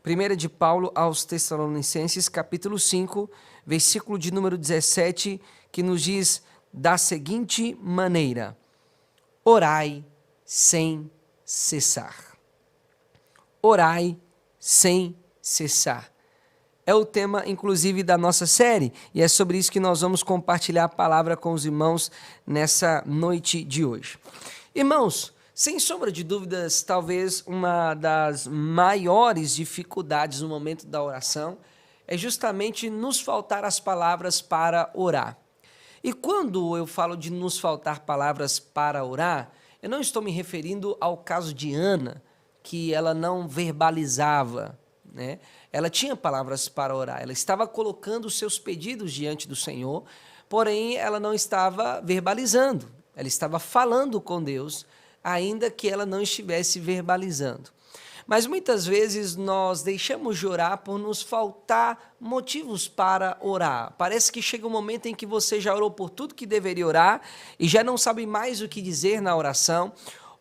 Primeira de Paulo aos Tessalonicenses, capítulo 5, versículo de número 17, que nos diz da seguinte maneira: orai sem cessar. Orai sem cessar. É o tema, inclusive, da nossa série, e é sobre isso que nós vamos compartilhar a palavra com os irmãos nessa noite de hoje. Irmãos, sem sombra de dúvidas, talvez uma das maiores dificuldades no momento da oração é justamente nos faltar as palavras para orar. E quando eu falo de nos faltar palavras para orar, eu não estou me referindo ao caso de Ana, que ela não verbalizava, né? Ela tinha palavras para orar, ela estava colocando os seus pedidos diante do Senhor, porém ela não estava verbalizando, ela estava falando com Deus, ainda que ela não estivesse verbalizando. Mas muitas vezes nós deixamos de orar por nos faltar motivos para orar. Parece que chega um momento em que você já orou por tudo que deveria orar e já não sabe mais o que dizer na oração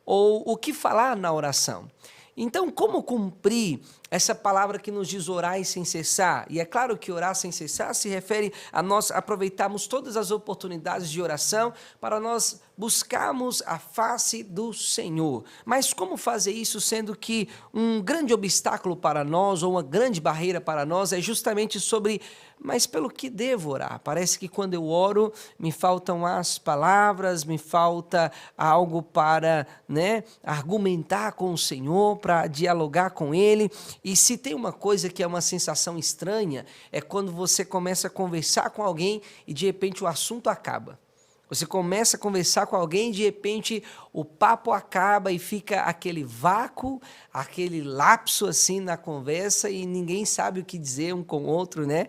ou o que falar na oração. Então, como cumprir essa palavra que nos diz orar sem cessar? E é claro que orar sem cessar se refere a nós aproveitarmos todas as oportunidades de oração para nós buscarmos a face do Senhor. Mas como fazer isso, sendo que um grande obstáculo para nós, ou uma grande barreira para nós, é justamente sobre, mas pelo que devo orar? Parece que quando eu oro, me faltam as palavras, me falta algo para, argumentar com o Senhor, para dialogar com Ele. E se tem uma coisa que é uma sensação estranha, é quando você começa a conversar com alguém e de repente o assunto acaba. Você começa a conversar com alguém e de repente o papo acaba e fica aquele vácuo, aquele lapso assim na conversa e ninguém sabe o que dizer um com o outro, né?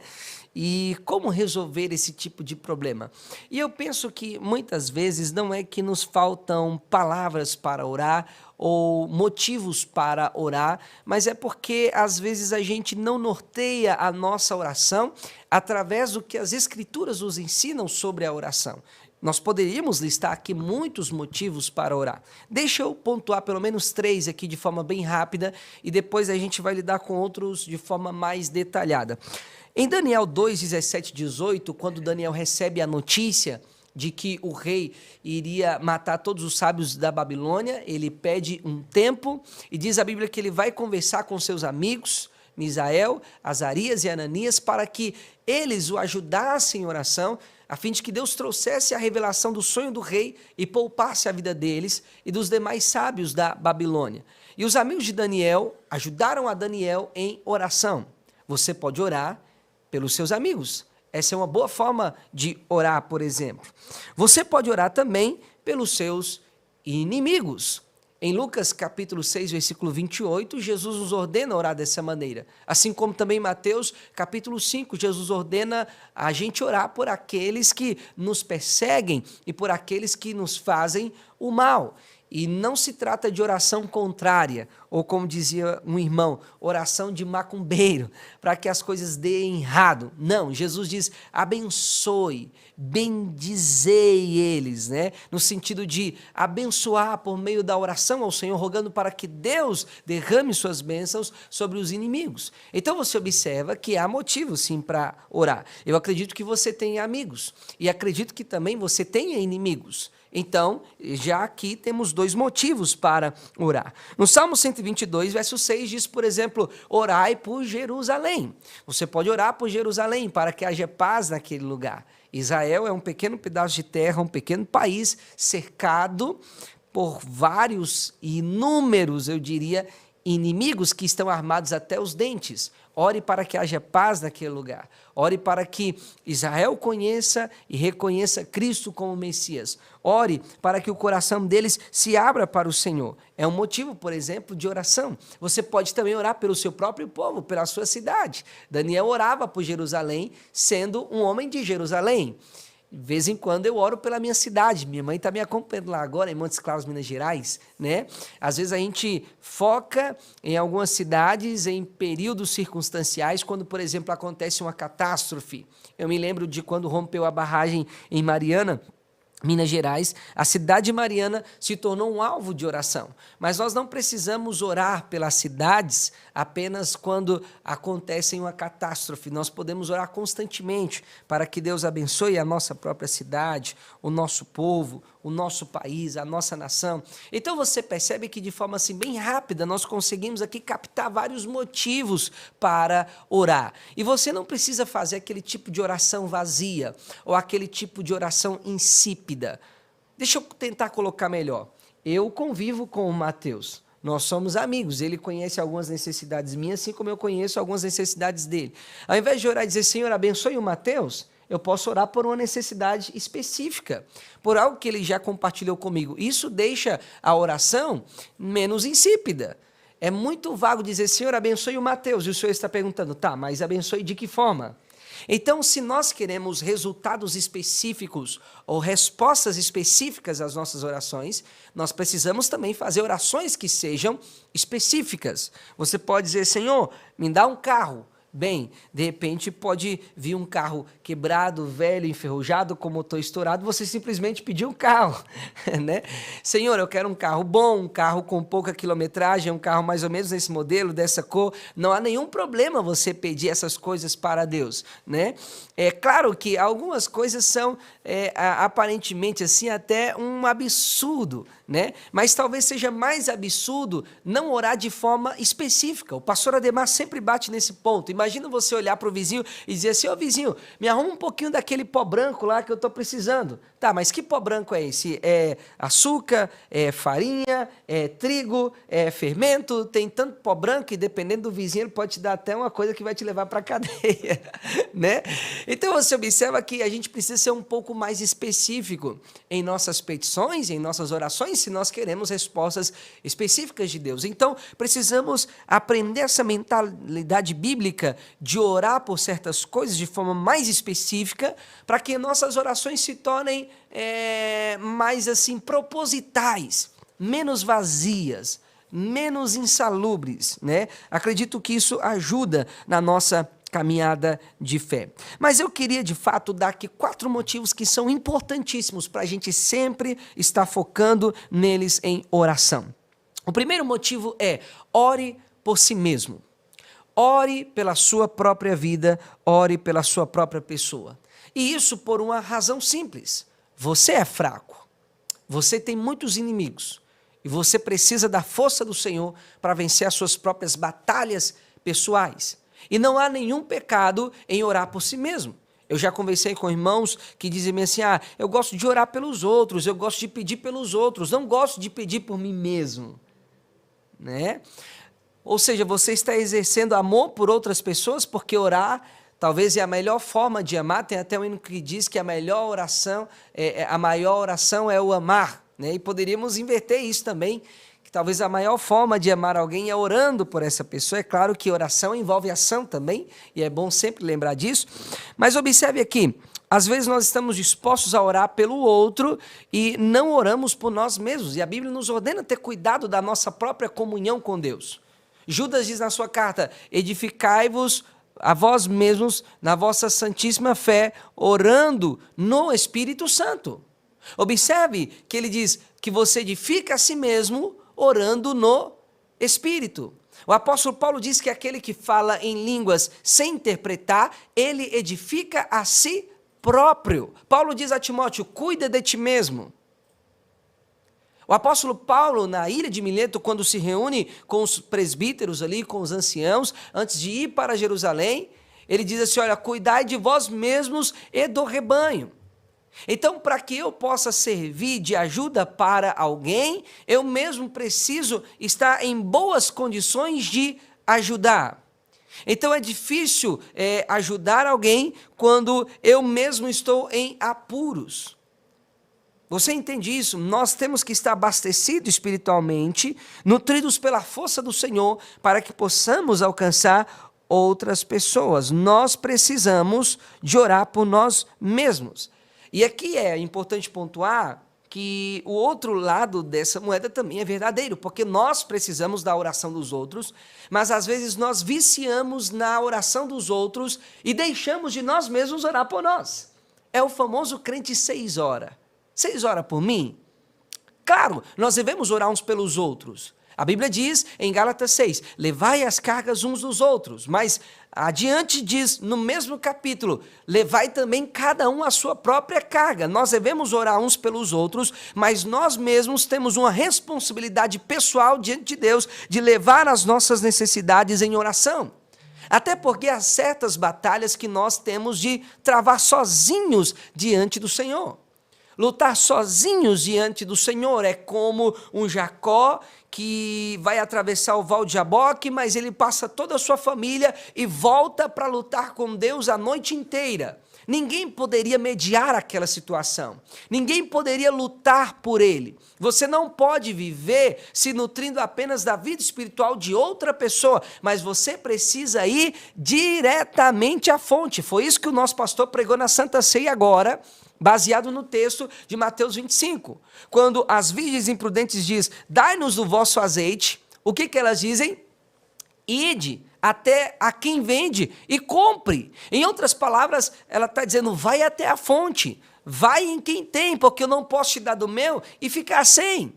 E como resolver esse tipo de problema? E eu penso que muitas vezes não é que nos faltam palavras para orar ou motivos para orar, mas é porque às vezes a gente não norteia a nossa oração através do que as Escrituras nos ensinam sobre a oração. Nós poderíamos listar aqui muitos motivos para orar. Deixa eu pontuar pelo menos 3 aqui de forma bem rápida e depois a gente vai lidar com outros de forma mais detalhada. Em Daniel 2, 17 e 18, quando Daniel recebe a notícia de que o rei iria matar todos os sábios da Babilônia, ele pede um tempo e diz a Bíblia que ele vai conversar com seus amigos, Misael, Azarias e Ananias, para que eles o ajudassem em oração, a fim de que Deus trouxesse a revelação do sonho do rei e poupasse a vida deles e dos demais sábios da Babilônia. E os amigos de Daniel ajudaram a Daniel em oração. Você pode orar pelos seus amigos. Essa é uma boa forma de orar, por exemplo. Você pode orar também pelos seus inimigos. Em Lucas capítulo 6, versículo 28, Jesus nos ordena orar dessa maneira. Assim como também em Mateus capítulo 5, Jesus ordena a gente orar por aqueles que nos perseguem e por aqueles que nos fazem o mal. E não se trata de oração contrária, ou como dizia um irmão, oração de macumbeiro, para que as coisas deem errado. Não, Jesus diz, abençoe, bendizei eles, no sentido de abençoar por meio da oração ao Senhor, rogando para que Deus derrame suas bênçãos sobre os inimigos. Então você observa que há motivo sim para orar. Eu acredito que você tenha amigos, e acredito que também você tenha inimigos. Então, já aqui temos 2 motivos para orar. No Salmo 122, verso 6, diz, por exemplo, orai por Jerusalém. Você pode orar por Jerusalém para que haja paz naquele lugar. Israel é um pequeno pedaço de terra, um pequeno país cercado por vários e inúmeros, eu diria, inimigos que estão armados até os dentes. Ore para que haja paz naquele lugar. Ore para que Israel conheça e reconheça Cristo como Messias. Ore para que o coração deles se abra para o Senhor. É um motivo, por exemplo, de oração. Você pode também orar pelo seu próprio povo, pela sua cidade. Daniel orava por Jerusalém, sendo um homem de Jerusalém. De vez em quando eu oro pela minha cidade. Minha mãe está me acompanhando lá agora, em Montes Claros, Minas Gerais, Às vezes a gente foca em algumas cidades em períodos circunstanciais, quando, por exemplo, acontece uma catástrofe. Eu me lembro de quando rompeu a barragem em Mariana, Minas Gerais, a cidade de Mariana se tornou um alvo de oração. Mas nós não precisamos orar pelas cidades apenas quando acontece uma catástrofe. Nós podemos orar constantemente para que Deus abençoe a nossa própria cidade, o nosso povo, o nosso país, a nossa nação. Então você percebe que de forma assim bem rápida nós conseguimos aqui captar vários motivos para orar. E você não precisa fazer aquele tipo de oração vazia ou aquele tipo de oração insípida. Deixa eu tentar colocar melhor. Eu convivo com o Mateus. Nós somos amigos. Ele conhece algumas necessidades minhas, assim como eu conheço algumas necessidades dele. Ao invés de orar e dizer, Senhor, abençoe o Mateus, eu posso orar por uma necessidade específica, por algo que ele já compartilhou comigo. Isso deixa a oração menos insípida. É muito vago dizer, Senhor, abençoe o Mateus. E o Senhor está perguntando, tá, mas abençoe de que forma? Então, se nós queremos resultados específicos ou respostas específicas às nossas orações, nós precisamos também fazer orações que sejam específicas. Você pode dizer, Senhor, me dá um carro. Bem, de repente pode vir um carro quebrado, velho, enferrujado, com motor estourado, você simplesmente pediu um carro, né? Senhor, eu quero um carro bom, um carro com pouca quilometragem, um carro mais ou menos nesse modelo, dessa cor. Não há nenhum problema você pedir essas coisas para Deus, né? É claro que algumas coisas são aparentemente assim até um absurdo, né? Mas talvez seja mais absurdo não orar de forma específica. O pastor Ademar sempre bate nesse ponto. Imagina você olhar para o vizinho e dizer assim, ô vizinho, me arruma um pouquinho daquele pó branco lá que eu estou precisando. Tá, mas que pó branco é esse? É açúcar, é farinha, é trigo, é fermento, tem tanto pó branco que dependendo do vizinho ele pode te dar até uma coisa que vai te levar para a cadeia, né? Então você observa que a gente precisa ser um pouco mais específico em nossas petições, em nossas orações, se nós queremos respostas específicas de Deus. Então precisamos aprender essa mentalidade bíblica de orar por certas coisas de forma mais específica para que nossas orações se tornem mais assim propositais, menos vazias, menos insalubres, né? Acredito que isso ajuda na nossa caminhada de fé. Mas eu queria, de fato, dar aqui 4 motivos que são importantíssimos para a gente sempre estar focando neles em oração. O primeiro motivo é: ore por si mesmo. Ore pela sua própria vida, ore pela sua própria pessoa. E isso por uma razão simples. Você é fraco. Você tem muitos inimigos. E você precisa da força do Senhor para vencer as suas próprias batalhas pessoais. E não há nenhum pecado em orar por si mesmo. Eu já conversei com irmãos que dizem assim, eu gosto de orar pelos outros, eu gosto de pedir pelos outros, não gosto de pedir por mim mesmo, né? Ou seja, você está exercendo amor por outras pessoas, porque orar talvez é a melhor forma de amar. Tem até um hino que diz que a melhor oração, a maior oração é o amar, né? E poderíamos inverter isso também, que talvez a maior forma de amar alguém é orando por essa pessoa. É claro que oração envolve ação também, e é bom sempre lembrar disso. Mas observe aqui, às vezes nós estamos dispostos a orar pelo outro e não oramos por nós mesmos. E a Bíblia nos ordena ter cuidado da nossa própria comunhão com Deus. Judas diz na sua carta, edificai-vos a vós mesmos na vossa santíssima fé, orando no Espírito Santo. Observe que ele diz que você edifica a si mesmo orando no Espírito. O apóstolo Paulo diz que aquele que fala em línguas sem interpretar, ele edifica a si próprio. Paulo diz a Timóteo, cuida de ti mesmo. O apóstolo Paulo, na ilha de Mileto, quando se reúne com os presbíteros ali, com os anciãos, antes de ir para Jerusalém, ele diz assim, olha, cuidai de vós mesmos e do rebanho. Então, para que eu possa servir de ajuda para alguém, eu mesmo preciso estar em boas condições de ajudar. Então, é difícil ajudar alguém quando eu mesmo estou em apuros. Você entende isso? Nós temos que estar abastecidos espiritualmente, nutridos pela força do Senhor, para que possamos alcançar outras pessoas. Nós precisamos de orar por nós mesmos. E aqui é importante pontuar que o outro lado dessa moeda também é verdadeiro, porque nós precisamos da oração dos outros, mas às vezes nós viciamos na oração dos outros e deixamos de nós mesmos orar por nós. É o famoso crente 6 horas. Vocês oram por mim? Claro, nós devemos orar uns pelos outros. A Bíblia diz em Gálatas 6, levai as cargas uns dos outros, mas adiante diz no mesmo capítulo, levai também cada um a sua própria carga. Nós devemos orar uns pelos outros, mas nós mesmos temos uma responsabilidade pessoal diante de Deus de levar as nossas necessidades em oração. Até porque há certas batalhas que nós temos de travar sozinhos diante do Senhor. Lutar sozinhos diante do Senhor é como um Jacó que vai atravessar o Val de Jaboque, mas ele passa toda a sua família e volta para lutar com Deus a noite inteira. Ninguém poderia mediar aquela situação. Ninguém poderia lutar por ele. Você não pode viver se nutrindo apenas da vida espiritual de outra pessoa, mas você precisa ir diretamente à fonte. Foi isso que o nosso pastor pregou na Santa Ceia agora, baseado no texto de Mateus 25. Quando as virgens imprudentes diz, dai-nos do vosso azeite, o que elas dizem? Ide até a quem vende e compre. Em outras palavras, ela está dizendo, vai até a fonte, vai em quem tem, porque eu não posso te dar do meu e ficar sem.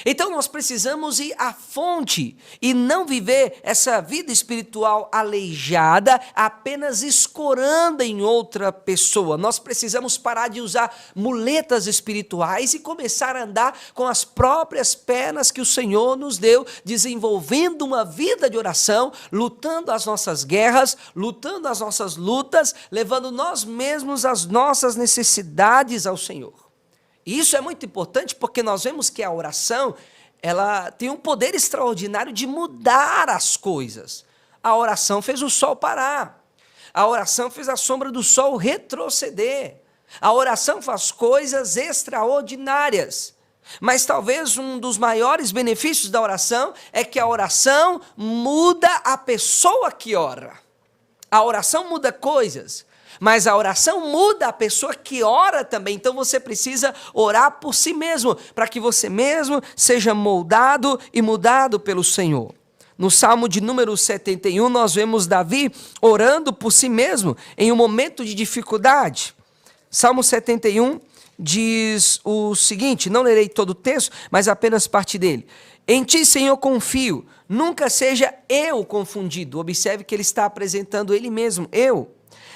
Então nós precisamos ir à fonte e não viver essa vida espiritual aleijada, apenas escorando em outra pessoa. Nós precisamos parar de usar muletas espirituais e começar a andar com as próprias pernas que o Senhor nos deu, desenvolvendo uma vida de oração, lutando as nossas guerras, lutando as nossas lutas, levando nós mesmos as nossas necessidades ao Senhor. E isso é muito importante porque nós vemos que a oração, ela tem um poder extraordinário de mudar as coisas. A oração fez o sol parar. A oração fez a sombra do sol retroceder. A oração faz coisas extraordinárias. Mas talvez um dos maiores benefícios da oração é que a oração muda a pessoa que ora. A oração muda coisas. Mas a oração muda a pessoa que ora também. Então você precisa orar por si mesmo, para que você mesmo seja moldado e mudado pelo Senhor. No Salmo de número 71, nós vemos Davi orando por si mesmo em um momento de dificuldade. Salmo 71 diz o seguinte, não lerei todo o texto, mas apenas parte dele. Em ti, Senhor, confio, nunca seja eu confundido. Observe que ele está apresentando ele mesmo, eu.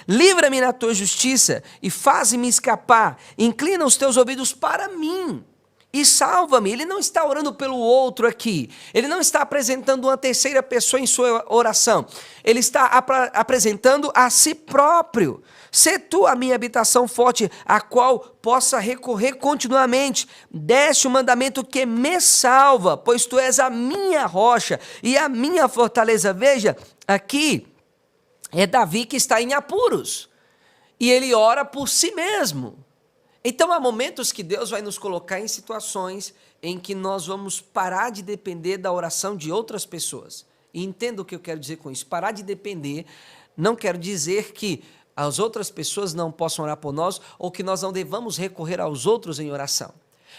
Livra-me na tua justiça e faz-me escapar. Inclina os teus ouvidos para mim e salva-me. Ele não está orando pelo outro aqui. Ele não está apresentando uma terceira pessoa em sua oração. Ele está apresentando a si próprio. Sê tu a minha habitação forte, a qual possa recorrer continuamente. Deste o mandamento que me salva, pois tu és a minha rocha e a minha fortaleza. Veja, aqui é Davi que está em apuros, e ele ora por si mesmo. Então há momentos que Deus vai nos colocar em situações em que nós vamos parar de depender da oração de outras pessoas. E entenda o que eu quero dizer com isso. Parar de depender não quer dizer que as outras pessoas não possam orar por nós, ou que nós não devamos recorrer aos outros em oração.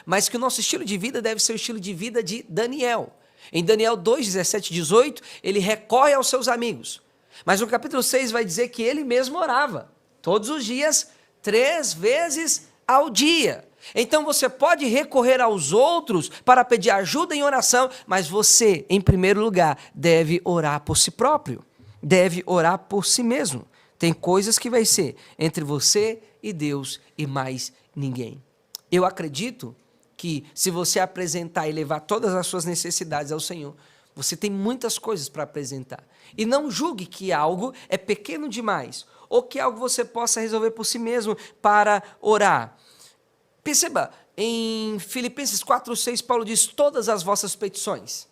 Mas que o nosso estilo de vida deve ser o estilo de vida de Daniel. Em Daniel 2, 17 e 18, ele recorre aos seus amigos. Mas no capítulo 6 vai dizer que ele mesmo orava, todos os dias, 3 vezes ao dia. Então você pode recorrer aos outros para pedir ajuda em oração, mas você, em primeiro lugar, deve orar por si próprio, deve orar por si mesmo. Tem coisas que vai ser entre você e Deus e mais ninguém. Eu acredito que se você apresentar e levar todas as suas necessidades ao Senhor, você tem muitas coisas para apresentar. E não julgue que algo é pequeno demais, ou que algo você possa resolver por si mesmo para orar. Perceba, em Filipenses 4:6, Paulo diz, todas as vossas petições,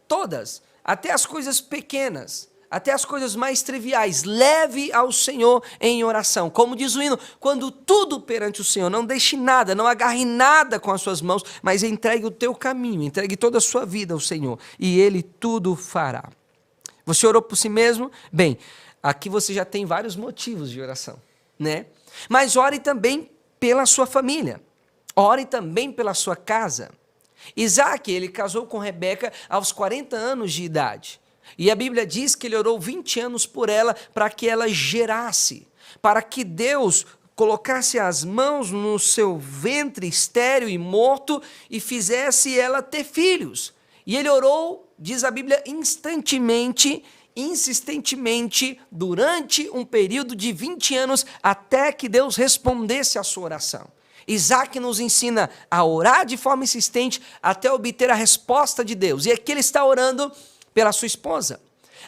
todas, até as coisas pequenas, até as coisas mais triviais, leve ao Senhor em oração. Como diz o hino, quando tudo perante o Senhor, não deixe nada, não agarre nada com as suas mãos, mas entregue o teu caminho, entregue toda a sua vida ao Senhor, e Ele tudo fará. Você orou por si mesmo? Bem, aqui você já tem vários motivos de oração, né? Mas ore também pela sua família, ore também pela sua casa. Isaac, ele casou com Rebeca aos 40 anos de idade. E a Bíblia diz que ele orou 20 anos por ela para que ela gerasse, para que Deus colocasse as mãos no seu ventre estéril e morto e fizesse ela ter filhos. E ele orou, diz a Bíblia, insistentemente, durante um período de 20 anos, até que Deus respondesse à sua oração. Isaac nos ensina a orar de forma insistente até obter a resposta de Deus. E aqui ele está orando pela sua esposa.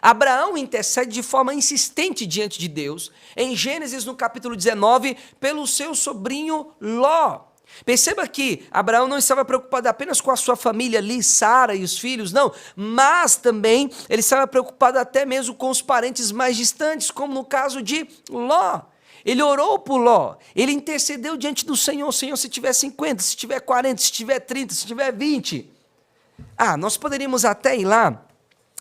Abraão intercede de forma insistente diante de Deus, em Gênesis no capítulo 19, pelo seu sobrinho Ló. Perceba que Abraão não estava preocupado apenas com a sua família ali, Sara e os filhos, não, mas também ele estava preocupado até mesmo com os parentes mais distantes, como no caso de Ló. Ele orou por Ló, ele intercedeu diante do Senhor: Senhor, se tiver 50, se tiver 40, se tiver 30, se tiver 20. Nós poderíamos até ir lá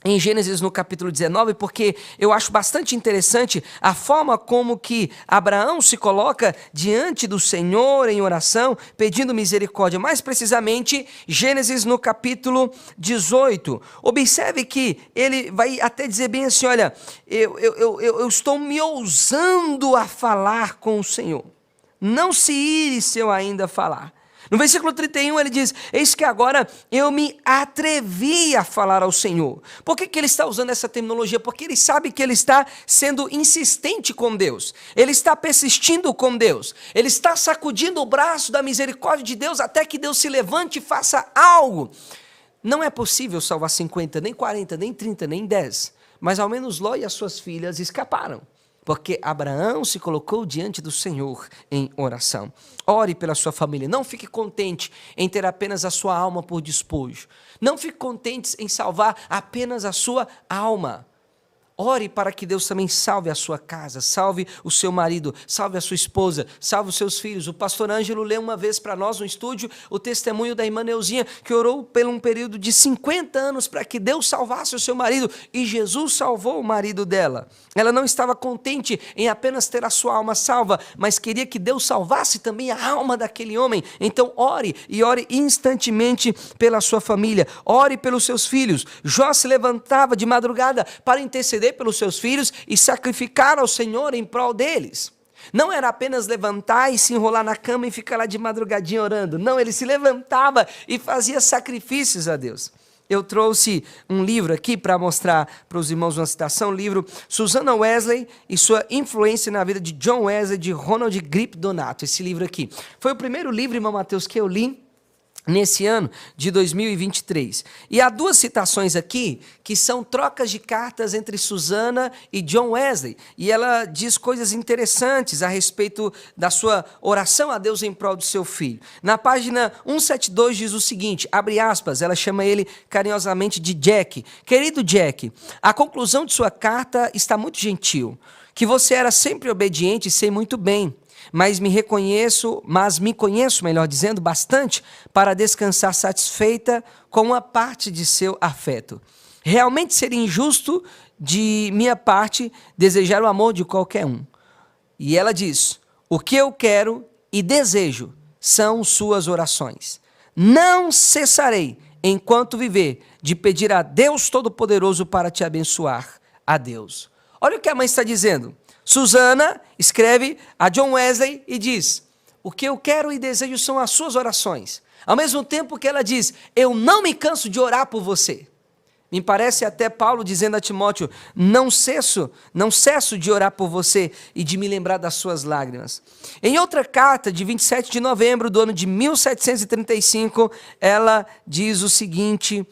em Gênesis no capítulo 19, porque eu acho bastante interessante a forma como que Abraão se coloca diante do Senhor em oração, pedindo misericórdia. Mais precisamente, Gênesis no capítulo 18. Observe que ele vai até dizer bem assim: olha, eu estou me ousando a falar com o Senhor. Não se ire se eu ainda falar. No versículo 31 ele diz: eis que agora eu me atrevi a falar ao Senhor. Por que ele está usando essa terminologia? Porque ele sabe que ele está sendo insistente com Deus. Ele está persistindo com Deus. Ele está sacudindo o braço da misericórdia de Deus até que Deus se levante e faça algo. Não é possível salvar 50, nem 40, nem 30, nem 10. Mas ao menos Ló e as suas filhas escaparam. Porque Abraão se colocou diante do Senhor em oração. Ore pela sua família. Não fique contente em ter apenas a sua alma por despojo. Não fique contente em salvar apenas a sua alma. Ore para que Deus também salve a sua casa, salve o seu marido, salve a sua esposa, salve os seus filhos. O pastor Ângelo leu uma vez para nós no estúdio o testemunho da irmã Neuzinha, que orou por um período de 50 anos para que Deus salvasse o seu marido, e Jesus salvou o marido dela. Ela não estava contente em apenas ter a sua alma salva, mas queria que Deus salvasse também a alma daquele homem. Então ore, e ore instantemente pela sua família, ore pelos seus filhos. Jó se levantava de madrugada para interceder pelos seus filhos e sacrificar ao Senhor em prol deles. Não era apenas levantar e se enrolar na cama e ficar lá de madrugadinha orando. Não, ele se levantava e fazia sacrifícios a Deus. Eu trouxe um livro aqui para mostrar para os irmãos uma citação, o livro Susannah Wesley e sua influência na vida de John Wesley, de Ronald Grip Donato. Esse livro aqui foi o primeiro livro, irmão Mateus, que eu li nesse ano de 2023. E há duas citações aqui que são trocas de cartas entre Susannah e John Wesley. E ela diz coisas interessantes a respeito da sua oração a Deus em prol do seu filho. Na página 172 diz o seguinte, abre aspas, ela chama ele carinhosamente de Jack. Querido Jack, a conclusão de sua carta está muito gentil. Que você era sempre obediente e sei muito bem. Mas me conheço, melhor dizendo, bastante para descansar satisfeita com uma parte de seu afeto. Realmente seria injusto de minha parte desejar o amor de qualquer um. E ela diz, o que eu quero e desejo são suas orações. Não cessarei, enquanto viver, de pedir a Deus Todo-Poderoso para te abençoar. A Deus. Olha o que a mãe está dizendo. Susannah escreve a John Wesley e diz, o que eu quero e desejo são as suas orações. Ao mesmo tempo que ela diz, eu não me canso de orar por você. Me parece até Paulo dizendo a Timóteo, não cesso de orar por você e de me lembrar das suas lágrimas. Em outra carta de 27 de novembro do ano de 1735, ela diz o seguinte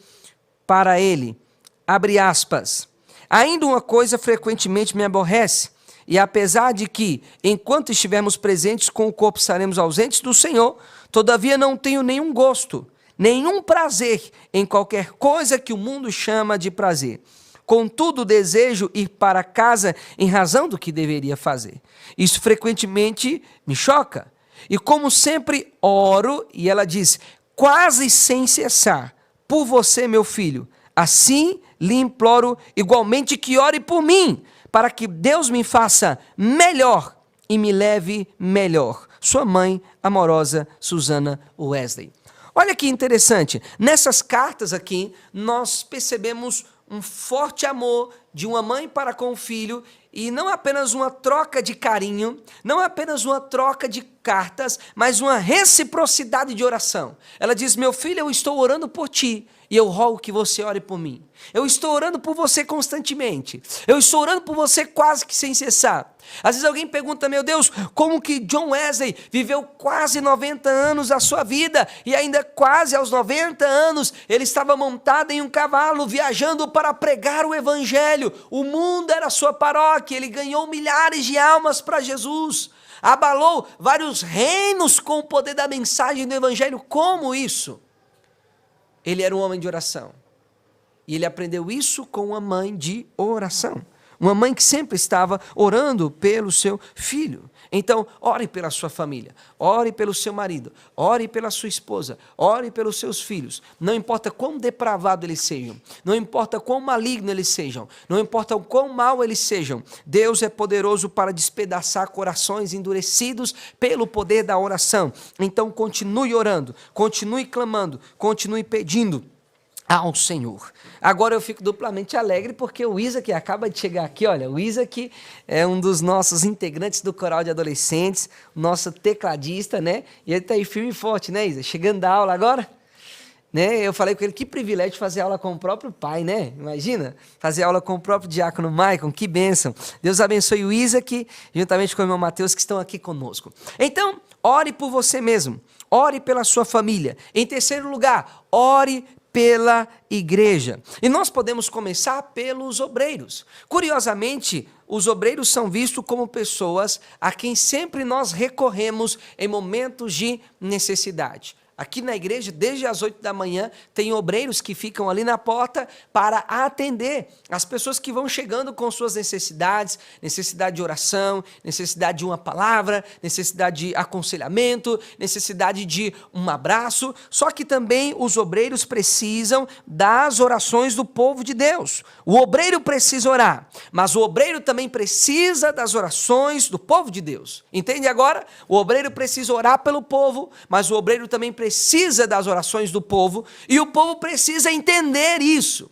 para ele, abre aspas, ainda uma coisa frequentemente me aborrece, e apesar de que, enquanto estivermos presentes com o corpo, estaremos ausentes do Senhor, todavia não tenho nenhum gosto, nenhum prazer em qualquer coisa que o mundo chama de prazer. Contudo, desejo ir para casa em razão do que deveria fazer. Isso frequentemente me choca. E como sempre oro, e ela diz, quase sem cessar, por você, meu filho, assim lhe imploro igualmente que ore por mim, para que Deus me faça melhor e me leve melhor. Sua mãe amorosa, Susannah Wesley. Olha que interessante, nessas cartas aqui, nós percebemos um forte amor de uma mãe para com o filho, e não apenas uma troca de carinho, não apenas uma troca de cartas, mas uma reciprocidade de oração. Ela diz: meu filho, eu estou orando por ti, e eu rogo que você ore por mim. Eu estou orando por você constantemente. Eu estou orando por você quase que sem cessar. Às vezes alguém pergunta: meu Deus, como que John Wesley viveu quase 90 anos da sua vida e ainda quase aos 90 anos ele estava montado em um cavalo viajando para pregar o evangelho? O mundo era sua paróquia, ele ganhou milhares de almas para Jesus, abalou vários reinos com o poder da mensagem do evangelho. Como isso? Ele era um homem de oração. E ele aprendeu isso com uma mãe de oração. Uma mãe que sempre estava orando pelo seu filho. Então, ore pela sua família, ore pelo seu marido, ore pela sua esposa, ore pelos seus filhos. Não importa quão depravado eles sejam, não importa quão maligno eles sejam, não importa o quão mal eles sejam, Deus é poderoso para despedaçar corações endurecidos pelo poder da oração. Então, continue orando, continue clamando, continue pedindo ao Senhor. Agora eu fico duplamente alegre porque o Isaac acaba de chegar aqui. Olha, o Isaac é um dos nossos integrantes do coral de adolescentes, nosso tecladista, né? E ele está aí firme e forte, né, Isaac? Chegando da aula agora, né? Eu falei com ele, que privilégio fazer aula com o próprio pai, né? Imagina, fazer aula com o próprio diácono Maicon, que bênção. Deus abençoe o Isaac, juntamente com o irmão Mateus, que estão aqui conosco. Então, ore por você mesmo, ore pela sua família. Em terceiro lugar, ore pela igreja. E nós podemos começar pelos obreiros. Curiosamente, os obreiros são vistos como pessoas a quem sempre nós recorremos em momentos de necessidade. Aqui na igreja, desde as 8 da manhã, tem obreiros que ficam ali na porta para atender as pessoas que vão chegando com suas necessidades, necessidade de oração, necessidade de uma palavra, necessidade de aconselhamento, necessidade de um abraço. Só que também os obreiros precisam das orações do povo de Deus. O obreiro precisa orar, mas o obreiro também precisa das orações do povo de Deus. Entende agora? O obreiro precisa orar pelo povo, mas o obreiro também precisa das orações do povo, e o povo precisa entender isso.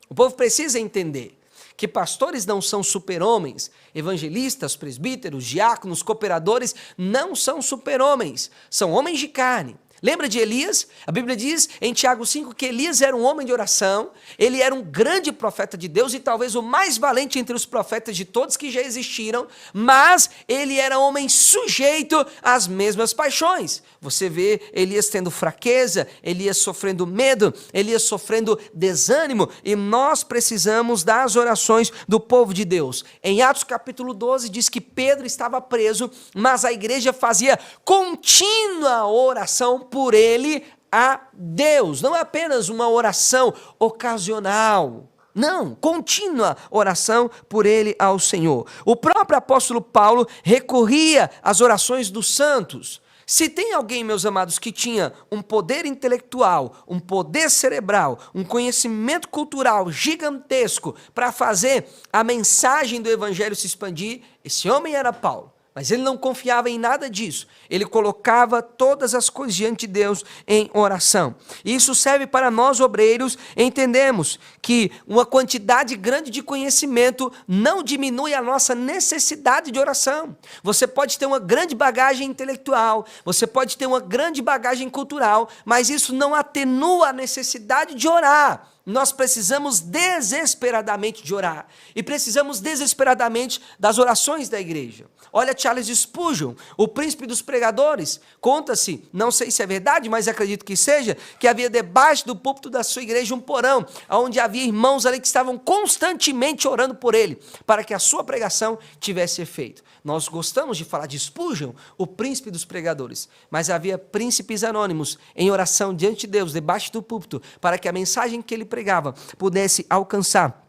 O povo precisa entender que pastores não são super-homens, evangelistas, presbíteros, diáconos, cooperadores não são super-homens, são homens de carne. Lembra de Elias? A Bíblia diz em Tiago 5 que Elias era um homem de oração, ele era um grande profeta de Deus e talvez o mais valente entre os profetas de todos que já existiram, mas ele era homem sujeito às mesmas paixões. Você vê Elias tendo fraqueza, Elias sofrendo medo, Elias sofrendo desânimo, e nós precisamos das orações do povo de Deus. Em Atos capítulo 12 diz que Pedro estava preso, mas a igreja fazia contínua oração por ele a Deus, não é apenas uma oração ocasional, não, contínua oração por ele ao Senhor. O próprio apóstolo Paulo recorria às orações dos santos. Se tem alguém, meus amados, que tinha um poder intelectual, um poder cerebral, um conhecimento cultural gigantesco para fazer a mensagem do evangelho se expandir, esse homem era Paulo. Mas ele não confiava em nada disso. Ele colocava todas as coisas diante de Deus em oração. E isso serve para nós, obreiros, entendemos que uma quantidade grande de conhecimento não diminui a nossa necessidade de oração. Você pode ter uma grande bagagem intelectual, você pode ter uma grande bagagem cultural, mas isso não atenua a necessidade de orar. Nós precisamos desesperadamente de orar. E precisamos desesperadamente das orações da igreja. Olha Charles Spurgeon, o príncipe dos pregadores. Conta-se, não sei se é verdade, mas acredito que seja, que havia debaixo do púlpito da sua igreja um porão, onde havia irmãos ali que estavam constantemente orando por ele, para que a sua pregação tivesse efeito. Nós gostamos de falar de Spurgeon, o príncipe dos pregadores, mas havia príncipes anônimos em oração diante de Deus, debaixo do púlpito, para que a mensagem que ele pregava pudesse alcançar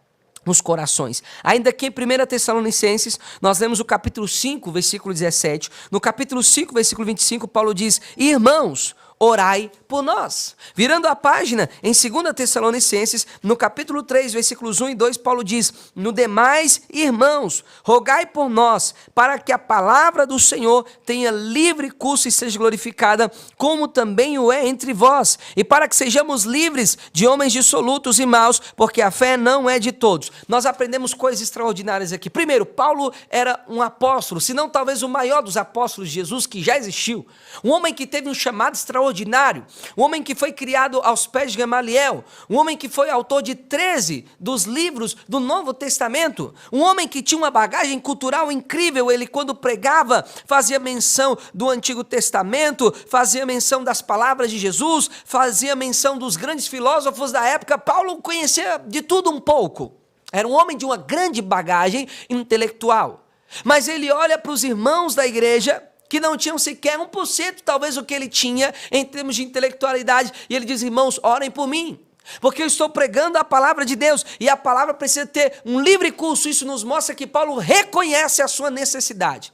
os corações. Ainda que em 1 Tessalonicenses, nós lemos o capítulo 5, versículo 17. No capítulo 5, versículo 25, Paulo diz: irmãos, orai por nós. Virando a página, em 2 Tessalonicenses, no capítulo 3, versículos 1 e 2, Paulo diz: no demais, irmãos, rogai por nós, para que a palavra do Senhor tenha livre curso e seja glorificada, como também o é entre vós, e para que sejamos livres de homens dissolutos e maus, porque a fé não é de todos. Nós aprendemos coisas extraordinárias aqui. Primeiro, Paulo era um apóstolo, se não talvez o maior dos apóstolos de Jesus que já existiu. Um homem que teve um chamado extraordinário, um homem que foi criado aos pés de Gamaliel, um homem que foi autor de 13 dos livros do Novo Testamento, um homem que tinha uma bagagem cultural incrível. Ele, quando pregava, fazia menção do Antigo Testamento, fazia menção das palavras de Jesus, fazia menção dos grandes filósofos da época. Paulo conhecia de tudo um pouco, era um homem de uma grande bagagem intelectual, mas ele olha para os irmãos da igreja, que não tinham sequer 1% talvez o que ele tinha em termos de intelectualidade, e ele diz: irmãos, orem por mim, porque eu estou pregando a palavra de Deus, e a palavra precisa ter um livre curso. Isso nos mostra que Paulo reconhece a sua necessidade.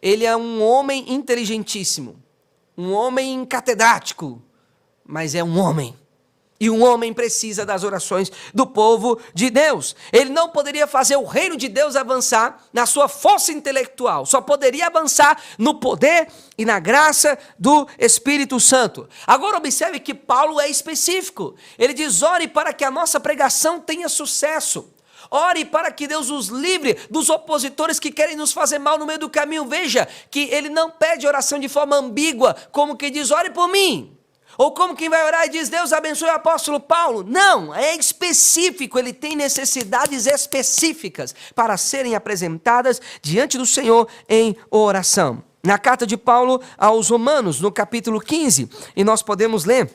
Ele é um homem inteligentíssimo, um homem catedrático, mas é um homem. E um homem precisa das orações do povo de Deus. Ele não poderia fazer o reino de Deus avançar na sua força intelectual. Só poderia avançar no poder e na graça do Espírito Santo. Agora observe que Paulo é específico. Ele diz: ore para que a nossa pregação tenha sucesso. Ore para que Deus nos livre dos opositores que querem nos fazer mal no meio do caminho. Veja que ele não pede oração de forma ambígua, como que diz: ore por mim. Ou como quem vai orar e diz: Deus abençoe o apóstolo Paulo. Não, é específico, ele tem necessidades específicas para serem apresentadas diante do Senhor em oração. Na carta de Paulo aos Romanos, no capítulo 15, e nós podemos ler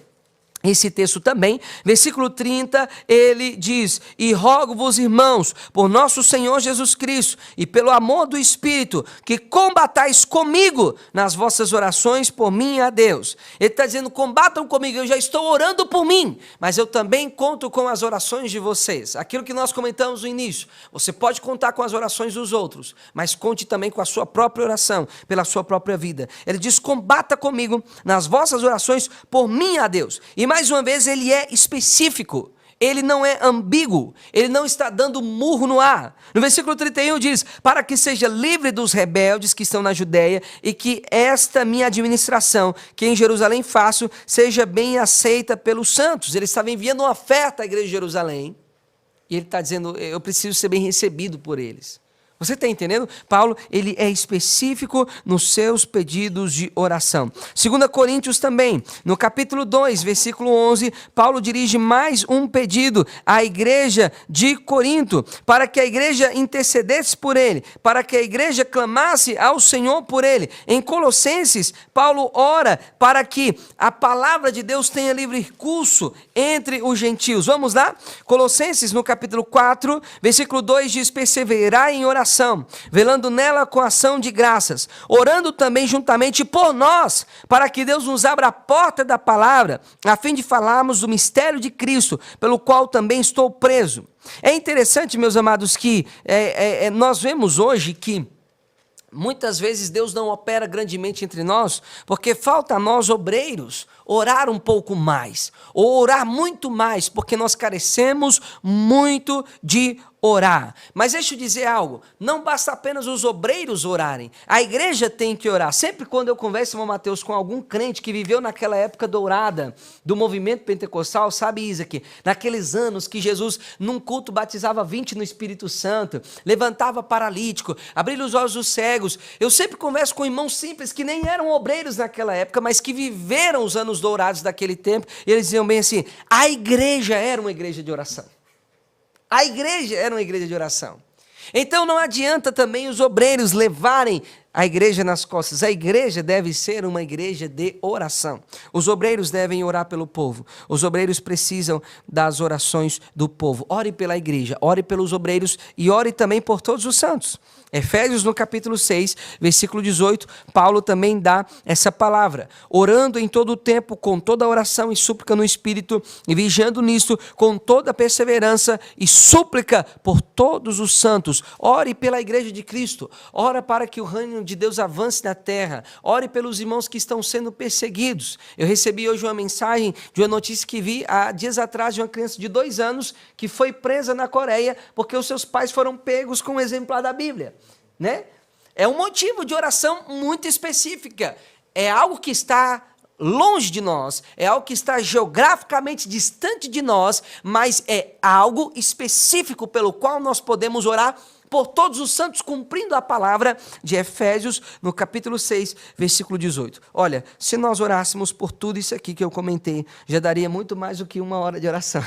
esse texto também, versículo 30, ele diz: e rogo-vos, irmãos, por nosso Senhor Jesus Cristo e pelo amor do Espírito, que combatais comigo nas vossas orações por mim a Deus. Ele está dizendo: combatam comigo, eu já estou orando por mim, mas eu também conto com as orações de vocês. Aquilo que nós comentamos no início, você pode contar com as orações dos outros, mas conte também com a sua própria oração, pela sua própria vida. Ele diz: combata comigo nas vossas orações por mim a Deus. E mais uma vez ele é específico, ele não é ambíguo, ele não está dando murro no ar. No versículo 31 diz: para que seja livre dos rebeldes que estão na Judéia, e que esta minha administração, que em Jerusalém faço, seja bem aceita pelos santos. Ele estava enviando uma oferta à igreja de Jerusalém, e ele está dizendo: eu preciso ser bem recebido por eles. Você está entendendo? Paulo, ele é específico nos seus pedidos de oração. 2 Coríntios também, no capítulo 2, versículo 11, Paulo dirige mais um pedido à igreja de Corinto, para que a igreja intercedesse por ele, para que a igreja clamasse ao Senhor por ele. Em Colossenses, Paulo ora para que a palavra de Deus tenha livre curso entre os gentios. Vamos lá? Colossenses, no capítulo 4, versículo 2 diz: perseverai em oração, velando nela com ação de graças, orando também juntamente por nós, para que Deus nos abra a porta da palavra, a fim de falarmos do mistério de Cristo, pelo qual também estou preso. É interessante, meus amados, que nós vemos hoje que muitas vezes Deus não opera grandemente entre nós, porque falta a nós, obreiros, orar um pouco mais, ou orar muito mais, porque nós carecemos muito de orar. Mas deixa eu dizer algo, não basta apenas os obreiros orarem, a igreja tem que orar. Sempre quando eu converso, irmão Mateus, com algum crente que viveu naquela época dourada do movimento pentecostal, sabe, Isaac, naqueles anos que Jesus num culto batizava 20 no Espírito Santo, levantava paralítico, abria os olhos dos cegos, eu sempre converso com irmãos simples que nem eram obreiros naquela época, mas que viveram os anos dourados daquele tempo, e eles diziam bem assim: a igreja era uma igreja de oração. A igreja era uma igreja de oração. Então não adianta também os obreiros levarem a igreja nas costas. A igreja deve ser uma igreja de oração. Os obreiros devem orar pelo povo. Os obreiros precisam das orações do povo. Ore pela igreja, ore pelos obreiros e ore também por todos os santos. Efésios, no capítulo 6, versículo 18, Paulo também dá essa palavra: orando em todo o tempo, com toda oração e súplica no Espírito, e vigiando nisto com toda perseverança e súplica por todos os santos. Ore pela igreja de Cristo, ora para que o reino de Deus avance na terra. Ore pelos irmãos que estão sendo perseguidos. Eu recebi hoje uma mensagem de uma notícia que vi há dias atrás de uma criança de 2 anos que foi presa na Coreia porque os seus pais foram pegos com um exemplar da Bíblia, né? É um motivo de oração muito específica. É algo que está longe de nós, é algo que está geograficamente distante de nós, mas é algo específico pelo qual nós podemos orar por todos os santos, cumprindo a palavra de Efésios, no capítulo 6, versículo 18. Olha, se nós orássemos por tudo isso aqui que eu comentei, já daria muito mais do que 1 hora de oração.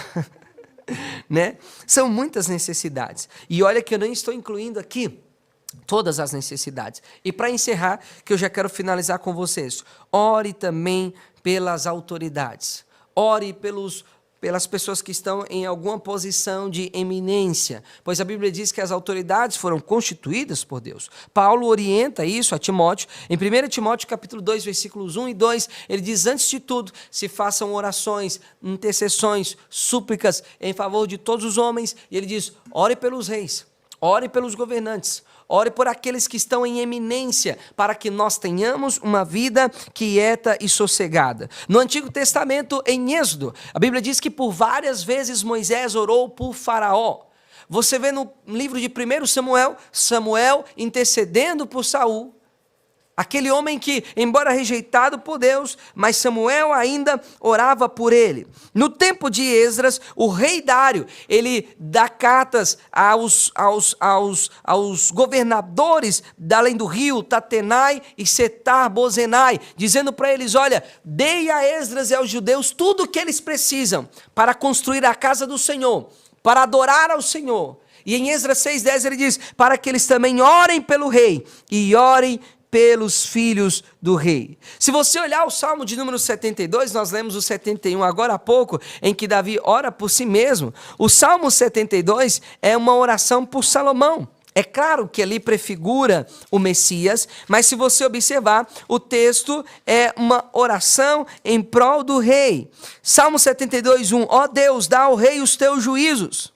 Né? São muitas necessidades. E olha que eu nem estou incluindo aqui todas as necessidades. E para encerrar, que eu já quero finalizar com vocês, ore também pelas autoridades. Ore pelas pessoas que estão em alguma posição de eminência, pois a Bíblia diz que as autoridades foram constituídas por Deus. Paulo orienta isso a Timóteo, em 1 Timóteo capítulo 2, versículos 1 e 2, ele diz, antes de tudo, se façam orações, intercessões, súplicas em favor de todos os homens, e ele diz, ore pelos reis, ore pelos governantes, ore por aqueles que estão em eminência, para que nós tenhamos uma vida quieta e sossegada. No Antigo Testamento, em Êxodo, a Bíblia diz que por várias vezes Moisés orou por Faraó. Você vê no livro de 1 Samuel, Samuel intercedendo por Saul, aquele homem que, embora rejeitado por Deus, mas Samuel ainda orava por ele. No tempo de Esdras, o rei Dário, ele dá cartas aos governadores da além do rio, Tatenai e Setar-Bozenai, dizendo para eles, olha, dei a Esdras e aos judeus tudo o que eles precisam para construir a casa do Senhor, para adorar ao Senhor. E em Esdras 6:10 ele diz, para que eles também orem pelo rei e orem pelos filhos do rei. Se você olhar o Salmo de número 72, nós lemos o 71 agora há pouco, em que Davi ora por si mesmo. O Salmo 72 é uma oração por Salomão. É claro que ali prefigura o Messias, mas se você observar, o texto é uma oração em prol do rei. Salmo 72, 1. Ó Deus, dá ao rei os teus juízos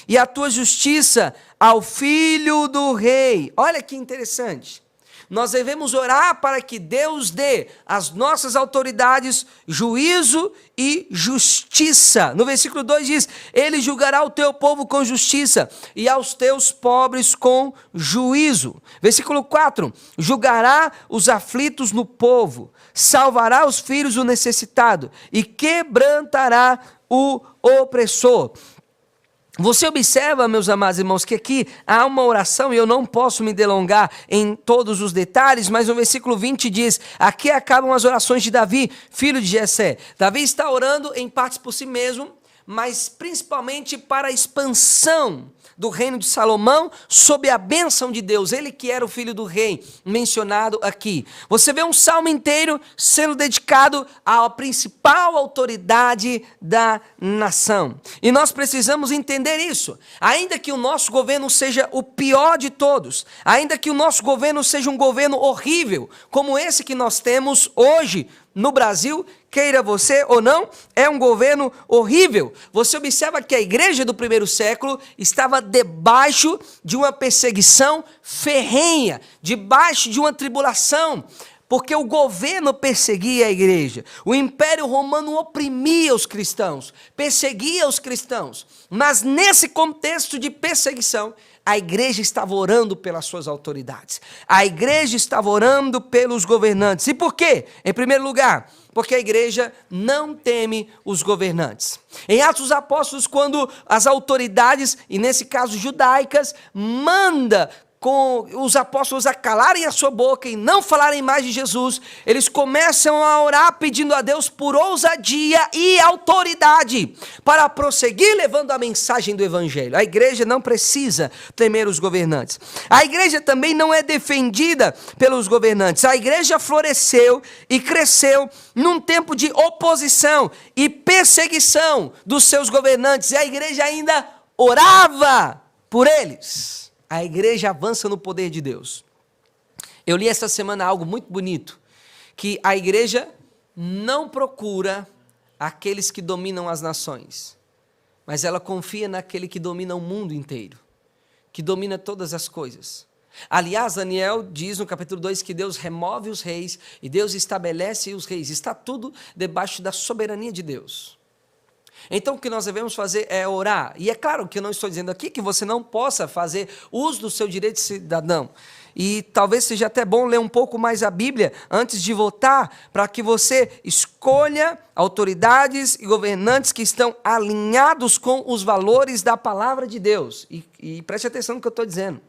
e a tua justiça ao filho do rei. Olha que interessante. Nós devemos orar para que Deus dê às nossas autoridades juízo e justiça. No versículo 2 diz, ele julgará o teu povo com justiça e aos teus pobres com juízo. Versículo 4, julgará os aflitos no povo, salvará os filhos do necessitado e quebrantará o opressor. Você observa, meus amados irmãos, que aqui há uma oração, e eu não posso me delongar em todos os detalhes, mas no versículo 20 diz, aqui acabam as orações de Davi, filho de Jessé. Davi está orando em partes por si mesmo, mas principalmente para a expansão do reino de Salomão, sob a bênção de Deus, ele que era o filho do rei, mencionado aqui. Você vê um salmo inteiro sendo dedicado à principal autoridade da nação. E nós precisamos entender isso. Ainda que o nosso governo seja o pior de todos, ainda que o nosso governo seja um governo horrível, como esse que nós temos hoje no Brasil, queira você ou não, é um governo horrível. Você observa que a igreja do primeiro século estava debaixo de uma perseguição ferrenha, debaixo de uma tribulação, porque o governo perseguia a igreja. O Império Romano oprimia os cristãos, perseguia os cristãos. Mas nesse contexto de perseguição, a igreja estava orando pelas suas autoridades. A igreja estava orando pelos governantes. E por quê? Em primeiro lugar, porque a igreja não teme os governantes. Em Atos dos Apóstolos, quando as autoridades, e nesse caso judaicas, manda com os apóstolos a calarem a sua boca e não falarem mais de Jesus, eles começam a orar pedindo a Deus por ousadia e autoridade para prosseguir levando a mensagem do evangelho. A igreja não precisa temer os governantes. A igreja também não é defendida pelos governantes. A igreja floresceu e cresceu num tempo de oposição e perseguição dos seus governantes, e a igreja ainda orava por eles. A igreja avança no poder de Deus. Eu li essa semana algo muito bonito, que a igreja não procura aqueles que dominam as nações, mas ela confia naquele que domina o mundo inteiro, que domina todas as coisas. Aliás, Daniel diz no capítulo 2 que Deus remove os reis e Deus estabelece os reis. Está tudo debaixo da soberania de Deus. Então o que nós devemos fazer é orar. E é claro que eu não estou dizendo aqui que você não possa fazer uso do seu direito de cidadão. E talvez seja até bom ler um pouco mais a Bíblia antes de votar, para que você escolha autoridades e governantes que estão alinhados com os valores da palavra de Deus. E preste atenção no que eu estou dizendo.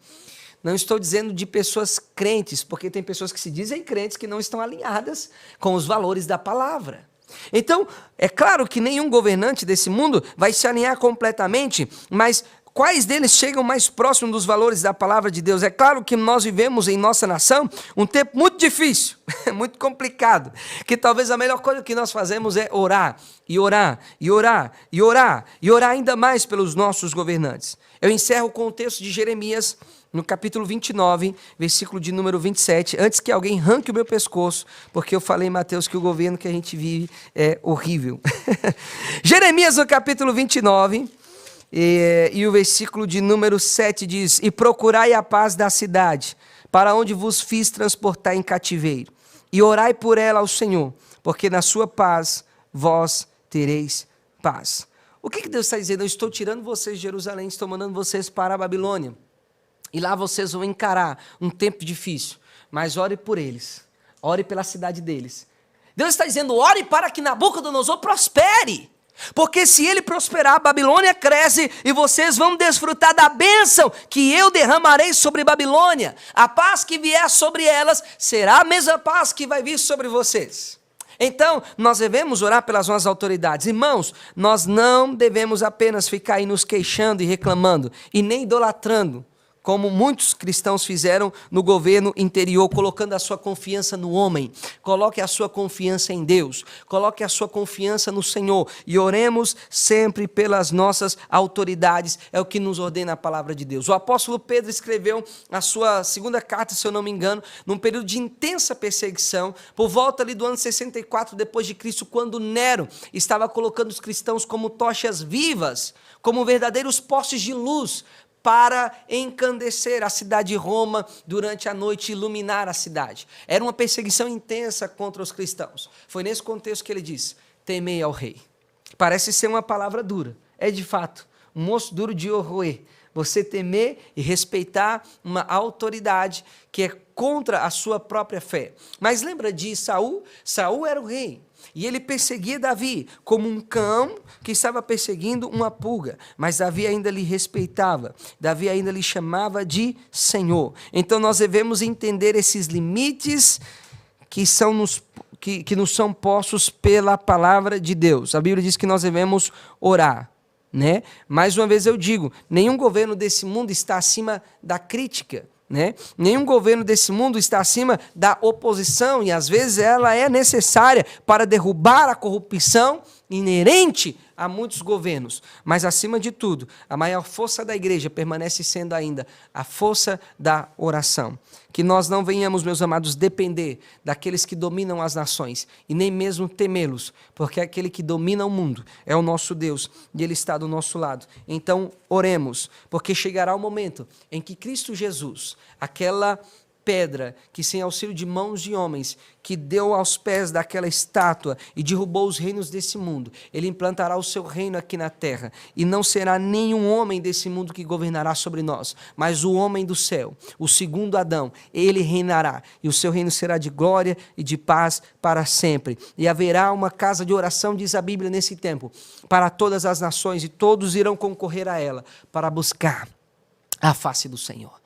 Não estou dizendo de pessoas crentes, porque tem pessoas que se dizem crentes que não estão alinhadas com os valores da palavra. Então, é claro que nenhum governante desse mundo vai se alinhar completamente, mas quais deles chegam mais próximo dos valores da palavra de Deus? É claro que nós vivemos em nossa nação um tempo muito difícil, muito complicado, que talvez a melhor coisa que nós fazemos é orar, e orar, e orar, e orar, e orar ainda mais pelos nossos governantes. Eu encerro com o texto de Jeremias, no capítulo 29, versículo de número 27, antes que alguém arranque o meu pescoço, porque eu falei em Mateus que o governo que a gente vive é horrível. Jeremias, no capítulo 29, e o versículo de número 7 diz: E procurai a paz da cidade, para onde vos fiz transportar em cativeiro, e orai por ela ao Senhor, porque na sua paz vós tereis paz. O que Deus está dizendo? Eu estou tirando vocês de Jerusalém, estou mandando vocês para a Babilônia. E lá vocês vão encarar um tempo difícil, mas ore por eles, ore pela cidade deles. Deus está dizendo, ore para que Nabucodonosor prospere, porque se ele prosperar, a Babilônia cresce e vocês vão desfrutar da bênção que eu derramarei sobre Babilônia. A paz que vier sobre elas será a mesma paz que vai vir sobre vocês. Então, nós devemos orar pelas nossas autoridades. Irmãos, nós não devemos apenas ficar aí nos queixando e reclamando, e nem idolatrando, como muitos cristãos fizeram no governo interior, colocando a sua confiança no homem. Coloque a sua confiança em Deus, coloque a sua confiança no Senhor, e oremos sempre pelas nossas autoridades, é o que nos ordena a palavra de Deus. O apóstolo Pedro escreveu a sua segunda carta, se eu não me engano, num período de intensa perseguição, por volta ali do ano 64 depois de Cristo, quando Nero estava colocando os cristãos como tochas vivas, como verdadeiros postes de luz, para encandecer a cidade de Roma durante a noite, iluminar a cidade. Era uma perseguição intensa contra os cristãos. Foi nesse contexto que ele diz, temei ao rei. Parece ser uma palavra dura. É de fato, um moço duro de roer. Você temer e respeitar uma autoridade que é contra a sua própria fé. Mas lembra de Saul? Saul era o rei. E ele perseguia Davi como um cão que estava perseguindo uma pulga. Mas Davi ainda lhe respeitava. Davi ainda lhe chamava de Senhor. Então nós devemos entender esses limites que nos são postos pela palavra de Deus. A Bíblia diz que nós devemos orar, né? Mais uma vez eu digo, nenhum governo desse mundo está acima da crítica. Nenhum governo desse mundo está acima da oposição, e às vezes ela é necessária para derrubar a corrupção inerente a muitos governos. Mas acima de tudo, a maior força da igreja permanece sendo ainda a força da oração. Que nós não venhamos, meus amados, depender daqueles que dominam as nações e nem mesmo temê-los, porque aquele que domina o mundo é o nosso Deus e Ele está do nosso lado. Então oremos, porque chegará o momento em que Cristo Jesus, aquela pedra que sem auxílio de mãos de homens, que deu aos pés daquela estátua e derrubou os reinos desse mundo, ele implantará o seu reino aqui na terra, e não será nenhum homem desse mundo que governará sobre nós, mas o homem do céu, o segundo Adão, ele reinará, e o seu reino será de glória e de paz para sempre, e haverá uma casa de oração, diz a Bíblia, nesse tempo, para todas as nações, e todos irão concorrer a ela, para buscar a face do Senhor.